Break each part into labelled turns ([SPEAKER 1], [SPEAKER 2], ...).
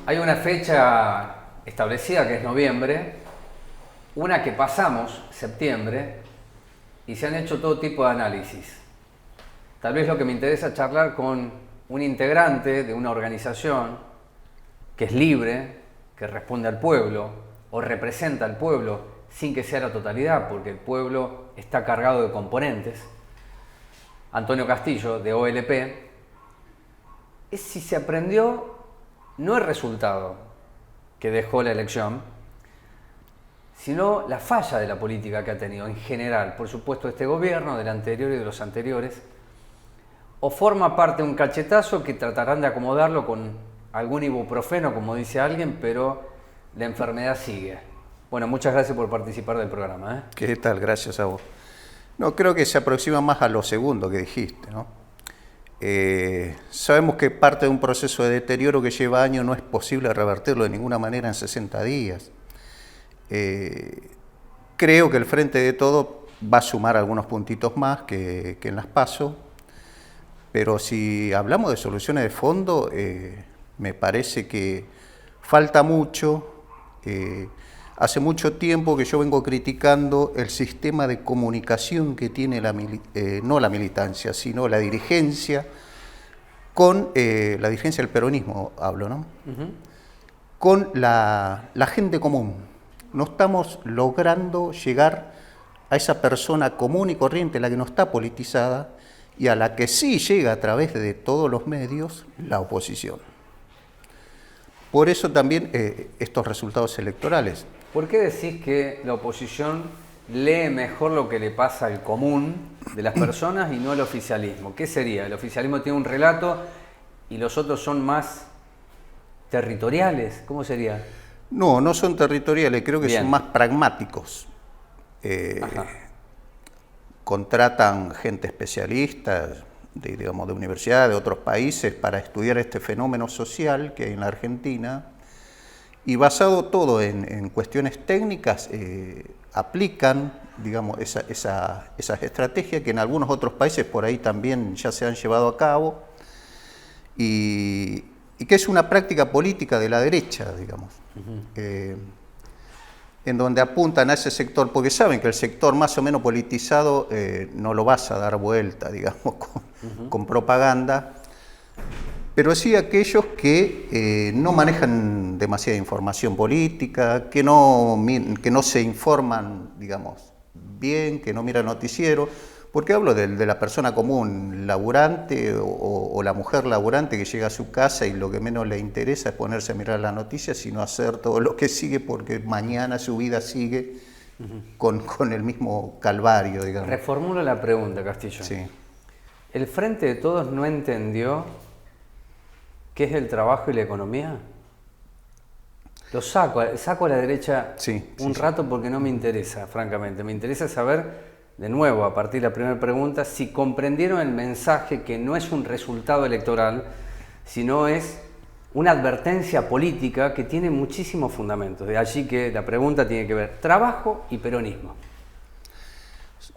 [SPEAKER 1] Hay una fecha establecida que es noviembre, una que pasamos, septiembre, y se han hecho todo tipo de análisis. Tal vez lo que me interesa charlar con un integrante de una organización que es libre, que responde al pueblo o representa al pueblo sin que sea la totalidad, porque el pueblo está cargado de componentes. Antonio Castillo, de OLP, es si se aprendió no el resultado que dejó la elección, sino la falla de la política que ha tenido en general, por supuesto, este gobierno, del anterior y de los anteriores, o forma parte de un cachetazo que tratarán de acomodarlo con algún ibuprofeno, como dice alguien, pero la enfermedad sigue. Bueno, muchas gracias por participar del programa, ¿eh?
[SPEAKER 2] ¿Qué tal? Gracias a vos. No, creo que se aproxima más a lo segundo que dijiste, ¿no? Sabemos que parte de un proceso de deterioro que lleva años no es posible revertirlo de ninguna manera en 60 días. Creo que el Frente de Todos va a sumar algunos puntitos más que en las PASO, pero si hablamos de soluciones de fondo, me parece que falta mucho. Hace mucho tiempo que yo vengo criticando el sistema de comunicación que tiene no la militancia, sino la dirigencia, con la dirigencia del peronismo hablo, ¿no? Con la gente común. No estamos logrando llegar a esa persona común y corriente, la que no está politizada, y a la que sí llega a través de todos los medios, la oposición. Por eso también estos resultados electorales.
[SPEAKER 1] ¿Por qué decís que la oposición lee mejor lo que le pasa al común de las personas y no el oficialismo? ¿Qué sería? ¿El oficialismo tiene un relato y los otros son más territoriales? ¿Cómo sería?
[SPEAKER 2] No, no son territoriales, creo que son más pragmáticos. Contratan gente especialista, digamos, de universidades, de otros países, para estudiar este fenómeno social que hay en la Argentina, y basado todo en cuestiones técnicas, aplican, digamos, esas estrategias que en algunos otros países por ahí también ya se han llevado a cabo, y que es una práctica política de la derecha, digamos, en donde apuntan a ese sector, porque saben que el sector más o menos politizado no lo vas a dar vuelta, digamos, con propaganda, pero sí aquellos que no manejan demasiada información política, que no se informan, digamos, bien, que no miran noticiero, porque hablo de la persona común, laburante o la mujer laburante que llega a su casa y lo que menos le interesa es ponerse a mirar las noticias, sino hacer todo lo que sigue porque mañana su vida sigue con el mismo calvario, digamos.
[SPEAKER 1] Reformulo la pregunta, Castillo.
[SPEAKER 2] Sí.
[SPEAKER 1] ¿El Frente de Todos no entendió qué es el trabajo y la economía? Lo saco a la derecha un rato porque no me interesa, francamente. Me interesa saber, de nuevo, a partir de la primera pregunta, si comprendieron el mensaje que no es un resultado electoral, sino es una advertencia política que tiene muchísimos fundamentos. De allí que la pregunta tiene que ver trabajo y peronismo.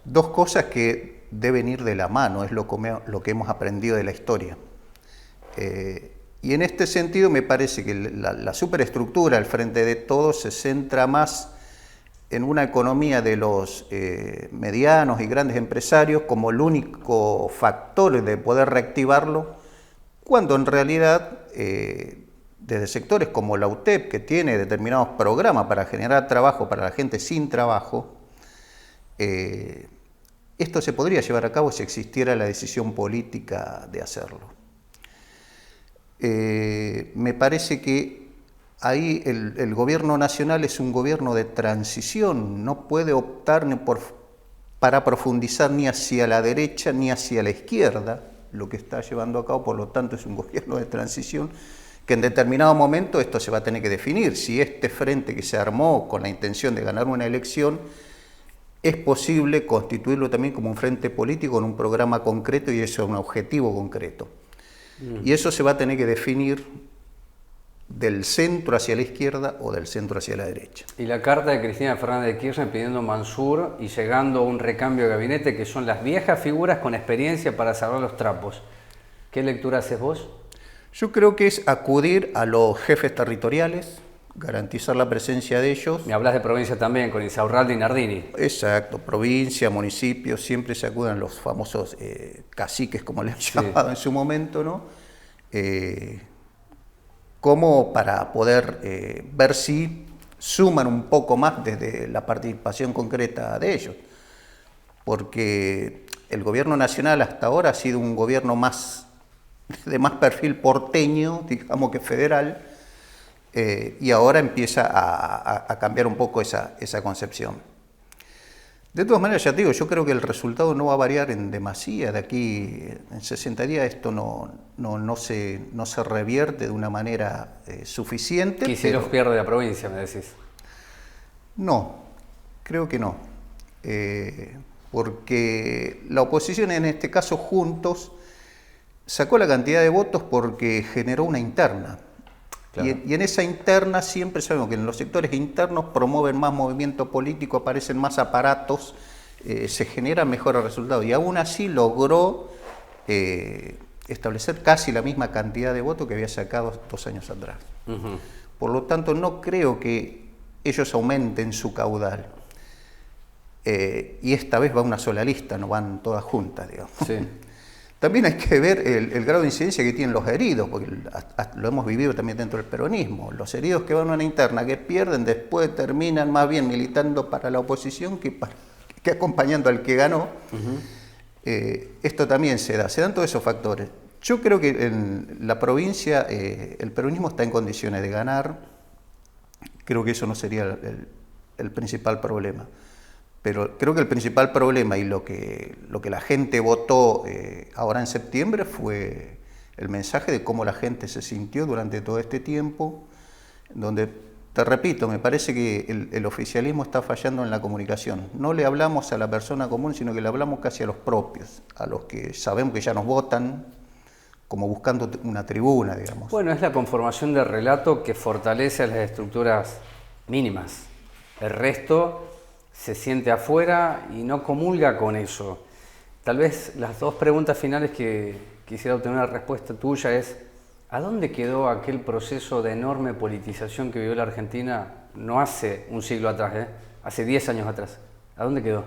[SPEAKER 2] Dos cosas que deben ir de la mano, es lo que hemos aprendido de la historia. Y en este sentido me parece que la superestructura del Frente de Todos se centra más en una economía de los medianos y grandes empresarios como el único factor de poder reactivarlo, cuando en realidad desde sectores como la UTEP, que tiene determinados programas para generar trabajo para la gente sin trabajo, esto se podría llevar a cabo si existiera la decisión política de hacerlo. Me parece que ahí el gobierno nacional es un gobierno de transición, no puede optar para profundizar ni hacia la derecha ni hacia la izquierda lo que está llevando a cabo, por lo tanto es un gobierno de transición que en determinado momento esto se va a tener que definir, si este frente que se armó con la intención de ganar una elección es posible constituirlo también como un frente político con un programa concreto y eso es un objetivo concreto. Y eso se va a tener que definir del centro hacia la izquierda o del centro hacia la derecha.
[SPEAKER 1] Y la carta de Cristina Fernández de Kirchner pidiendo Mansur y llegando a un recambio de gabinete, que son las viejas figuras con experiencia para salvar los trapos. ¿Qué lectura haces vos?
[SPEAKER 2] Yo creo que es acudir a los jefes territoriales, garantizar la presencia de ellos.
[SPEAKER 1] Me hablas de provincia también, con Insaurralde y Nardini.
[SPEAKER 2] Exacto, provincia, municipio, siempre se acuden los famosos caciques, como les han llamado en su momento, ¿no? Como para poder ver si suman un poco más desde la participación concreta de ellos. Porque el gobierno nacional hasta ahora ha sido un gobierno de más perfil porteño, digamos, que federal, y ahora empieza a cambiar un poco esa concepción. De todas maneras, ya te digo, yo creo que el resultado no va a variar en demasía. De aquí en 60 días esto no se revierte de una manera suficiente.
[SPEAKER 1] Kicillof pierde la provincia, me decís.
[SPEAKER 2] No, creo que no. Porque la oposición, en este caso Juntos, sacó la cantidad de votos porque generó una interna. Claro. Y en esa interna siempre sabemos que en los sectores internos promueven más movimiento político, aparecen más aparatos, se generan mejores resultados. Y aún así logró establecer casi la misma cantidad de votos que había sacado 2 años atrás. Por lo tanto, no creo que ellos aumenten su caudal. Y esta vez va una sola lista, no van todas juntas, digamos. Sí. También hay que ver el grado de incidencia que tienen los heridos, porque lo hemos vivido también dentro del peronismo. Los heridos que van a una interna, que pierden, después terminan más bien militando para la oposición que acompañando al que ganó. Esto también se dan todos esos factores. Yo creo que en la provincia el peronismo está en condiciones de ganar. Creo que eso no sería el principal problema. Pero creo que el principal problema y lo que la gente votó ahora en septiembre fue el mensaje de cómo la gente se sintió durante todo este tiempo, donde, te repito, me parece que el oficialismo está fallando en la comunicación. No le hablamos a la persona común, sino que le hablamos casi a los propios, a los que sabemos que ya nos votan, como buscando una tribuna, digamos.
[SPEAKER 1] Bueno, es la conformación del relato que fortalece a las estructuras mínimas. El resto se siente afuera y no comulga con eso. Tal vez las 2 preguntas finales que quisiera obtener una respuesta tuya es: ¿a dónde quedó aquel proceso de enorme politización que vivió la Argentina no hace un siglo atrás, hace 10 años atrás? ¿A dónde quedó?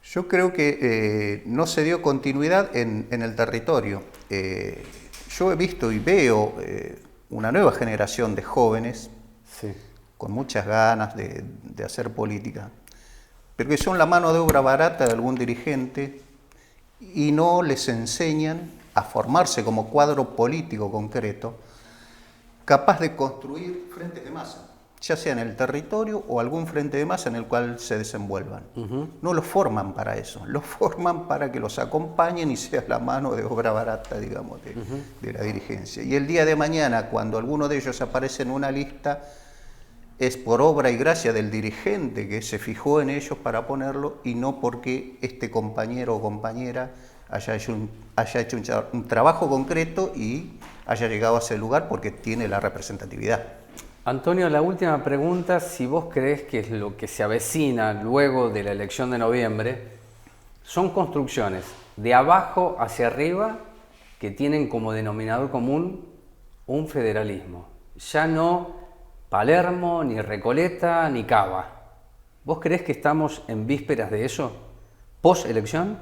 [SPEAKER 2] Yo creo que no se dio continuidad en el territorio. Yo he visto y veo una nueva generación de jóvenes, sí, con muchas ganas de hacer política, pero que son la mano de obra barata de algún dirigente y no les enseñan a formarse como cuadro político concreto, capaz de construir frentes de masa, ya sea en el territorio o algún frente de masa en el cual se desenvuelvan. No los forman para eso, los forman para que los acompañen y sea la mano de obra barata, digamos, de la dirigencia. Y el día de mañana, cuando alguno de ellos aparece en una lista, es por obra y gracia del dirigente que se fijó en ellos para ponerlo y no porque este compañero o compañera haya hecho un trabajo concreto y haya llegado a ese lugar porque tiene la representatividad.
[SPEAKER 1] Antonio, la última pregunta: si vos creés que es lo que se avecina luego de la elección de noviembre, son construcciones de abajo hacia arriba que tienen como denominador común un federalismo, ya no Palermo, ni Recoleta, ni Cava. ¿Vos creés que estamos en vísperas de eso, post-elección?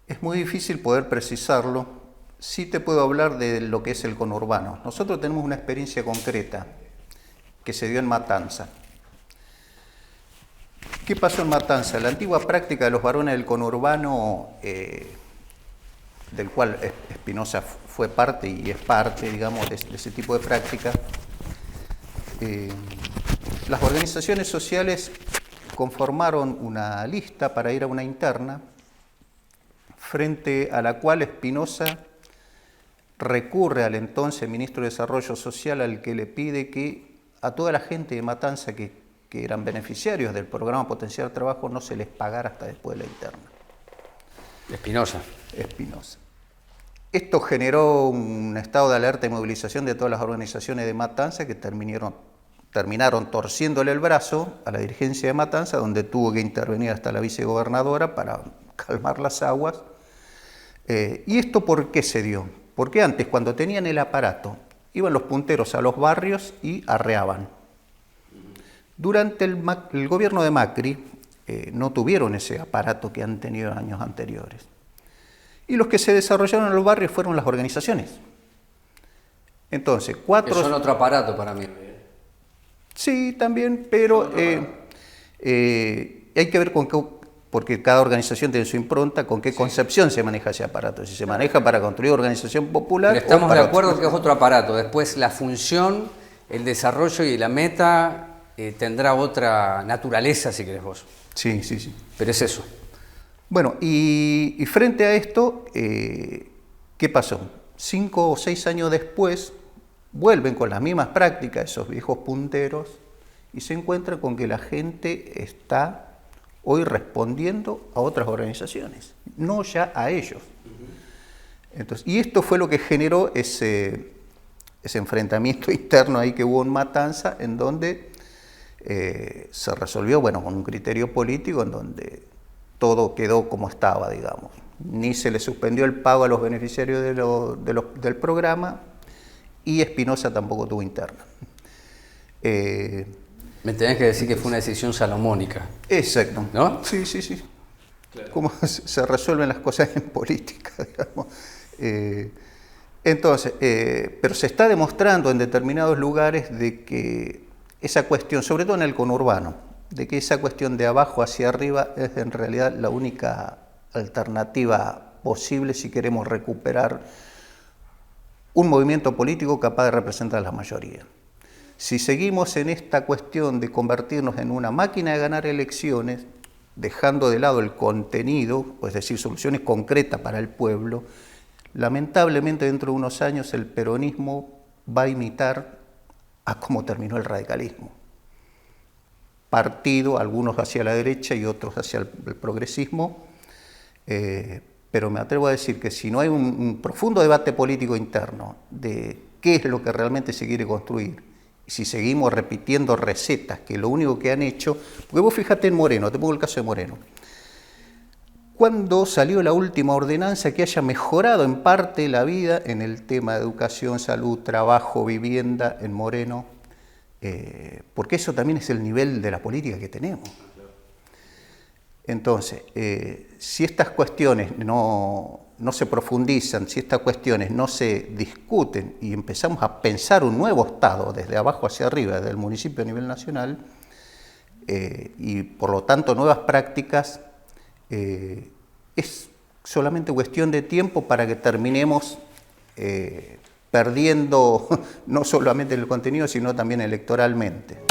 [SPEAKER 2] Es muy difícil poder precisarlo. Sí te puedo hablar de lo que es el conurbano. Nosotros tenemos una experiencia concreta que se dio en Matanza. ¿Qué pasó en Matanza? La antigua práctica de los varones del conurbano, del cual Espinosa fue parte y es parte, digamos, de ese tipo de práctica. Las organizaciones sociales conformaron una lista para ir a una interna, frente a la cual Espinosa recurre al entonces ministro de Desarrollo Social, al que le pide que a toda la gente de Matanza que eran beneficiarios del programa Potenciar Trabajo no se les pagara hasta después de la interna.
[SPEAKER 1] Espinosa.
[SPEAKER 2] Esto generó un estado de alerta y movilización de todas las organizaciones de Matanza que terminaron torciéndole el brazo a la dirigencia de Matanza, donde tuvo que intervenir hasta la vicegobernadora para calmar las aguas. ¿Y esto por qué se dio? Porque antes, cuando tenían el aparato, iban los punteros a los barrios y arreaban. Durante el gobierno de Macri no tuvieron ese aparato que han tenido en años anteriores. Y los que se desarrollaron en los barrios fueron las organizaciones. Entonces,
[SPEAKER 1] que son otro aparato para mí.
[SPEAKER 2] Sí, también, pero hay que ver con qué, porque cada organización tiene su impronta, con qué concepción se maneja ese aparato. Si se maneja para construir organización popular.
[SPEAKER 1] Pero estamos de acuerdo que es otro aparato. Después la función, el desarrollo y la meta tendrá otra naturaleza, si querés vos.
[SPEAKER 2] Sí, sí, sí.
[SPEAKER 1] Pero es eso.
[SPEAKER 2] Bueno, y frente a esto, ¿qué pasó? 5 o 6 años después, vuelven con las mismas prácticas esos viejos punteros y se encuentran con que la gente está hoy respondiendo a otras organizaciones, no ya a ellos. Entonces, y esto fue lo que generó ese enfrentamiento interno ahí que hubo en Matanza, en donde se resolvió, bueno, con un criterio político en donde todo quedó como estaba, digamos. Ni se le suspendió el pago a los beneficiarios del programa y Espinosa tampoco tuvo interna.
[SPEAKER 1] Me tenés que decir que fue una decisión salomónica.
[SPEAKER 2] Exacto.
[SPEAKER 1] ¿No?
[SPEAKER 2] Sí, sí, sí. Claro. Cómo se resuelven las cosas en política, digamos. Entonces, pero se está demostrando en determinados lugares de que esa cuestión, sobre todo en el conurbano, de que esa cuestión de abajo hacia arriba es en realidad la única alternativa posible si queremos recuperar un movimiento político capaz de representar a la mayoría. Si seguimos en esta cuestión de convertirnos en una máquina de ganar elecciones, dejando de lado el contenido, es decir, soluciones concretas para el pueblo, lamentablemente dentro de unos años el peronismo va a imitar a cómo terminó el radicalismo. Partido, algunos hacia la derecha y otros hacia el progresismo, pero me atrevo a decir que si no hay un profundo debate político interno de qué es lo que realmente se quiere construir, y si seguimos repitiendo recetas que lo único que han hecho, porque vos fíjate en Moreno, te pongo el caso de Moreno, ¿cuándo salió la última ordenanza que haya mejorado en parte la vida en el tema de educación, salud, trabajo, vivienda en Moreno? Porque eso también es el nivel de la política que tenemos. Entonces, si estas cuestiones no se profundizan, si estas cuestiones no se discuten y empezamos a pensar un nuevo Estado desde abajo hacia arriba, desde el municipio a nivel nacional, y por lo tanto nuevas prácticas, es solamente cuestión de tiempo para que terminemos perdiendo no solamente en el contenido, sino también electoralmente.